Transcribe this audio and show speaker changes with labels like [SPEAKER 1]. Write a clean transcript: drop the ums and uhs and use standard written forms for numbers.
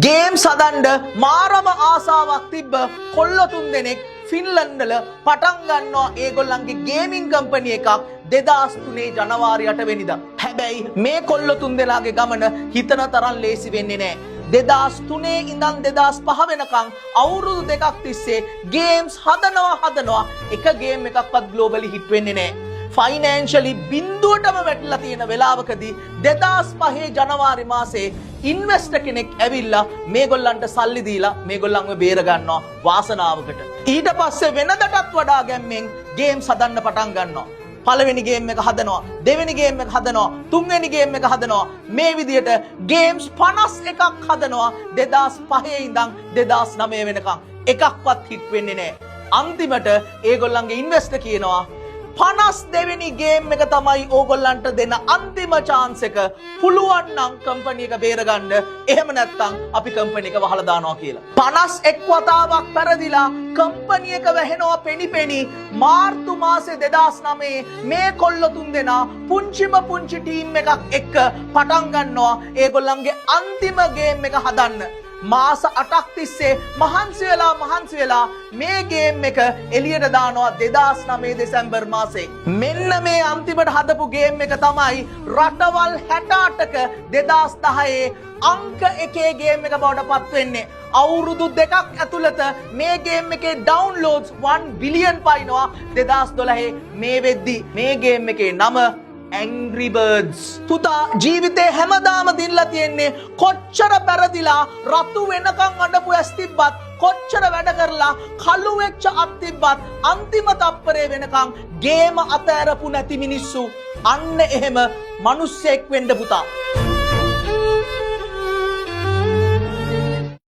[SPEAKER 1] Games හදන්න මාරම ආසාවක් තිබ්බ කොල්ල තුන් දෙනෙක් ෆින්ලන්ඩ් වල පටන් ගන්නවා ඒගොල්ලන්ගේ ගේමින් කම්පැනි එකක් 2003 ජනවාරි 8 වෙනිදා. හැබැයි මේ කොල්ල තුන් දෙනාගේ ගමන හිතන තරම් ලේසි වෙන්නේ නැහැ. 2003 ඉඳන් 2005 වෙනකන් අවුරුදු දෙකක් තිස්සේ ගේම්ස් හදනවා එක ගේම් එකක්වත් ග්ලෝබලි හිට් වෙන්නේ නැහැ. ෆයිනෑන්ෂලි බිඳුවටම වැටිලා තියෙන වෙලාවකදී 2005 ජනවාරි මාසේ ඉන්වෙස්ටර් කෙනෙක් ඇවිල්ලා මේගොල්ලන්ට සල්ලි දීලා මේගොල්ලන්ව බේර ගන්නවා වාසනාවකට. ඊට පස්සේ වෙනදටත් වඩා ගැම්මෙන් ගේම්ස් හදන්න පටන් ගන්නවා. පළවෙනි ගේම් එක හදනවා, දෙවෙනි ගේම් එක හදනවා, තුන්වෙනි ගේම් එක හදනවා. මේ විදිහට ගේම්ස් 51ක් හදනවා 2005 ඉඳන් 2009 වෙනකන්. එකක්වත් හිට් වෙන්නේ නැහැ. අන්තිමට ඒගොල්ලන්ගේ ඉන්වෙස්ටර් කියනවා 52 වෙනි ගේම් එක තමයි ඕගොල්ලන්ට දෙන අන්තිම chance එක. පුළුවන් නම් කම්පැනි එක බේරගන්න. එහෙම නැත්නම් අපි කම්පැනි එක වහලා දානවා කියලා. 51 වතාවක් පෙරදිලා කම්පැනි එක වැහෙනවා පෙනිපෙනි. මාර්තු මාසේ 2009 මේ කොල්ල තුන් දෙනා පුංචි ටීම් එකක් එක්ක පටන් ගන්නවා ඒගොල්ලන්ගේ අන්තිම ගේම් එක හදන්න. මාස 8ක් තිස්සේ මහන්සි වෙලා මේ ගේම් එක එළියට දානවා 2009 දෙසැම්බර් මාසේ. මෙන්න මේ අන්තිමට හදපු ගේම් එක තමයි රටවල් 68ක 2010 අංක 1 ගේම් එක බවට පත් වෙන්නේ. අවුරුදු දෙකක් ඇතුළත මේ ගේම් එකේ ඩවුන්ලෝඩ්ස් 1 බිලියන් පයින්නවා 2012 මේ වෙද්දි. මේ ගේම් එකේ නම Angry Birds. පුතා ජීවිතේ හැමදාම දිනලා තියෙන්නේ කොච්චර පෙරදිලා රතු වෙනකන් අඬපු ඇස් තිබ්බත් කොච්චර වැඩ කරලා කළු වෙච්ච අත් තිබ්බත් අන්තිම තප්පරේ වෙනකන් ගේම අතෑරපු නැති මිනිස්සු. අන්න එහෙම මිනිස්සෙක් වෙන්න පුතා.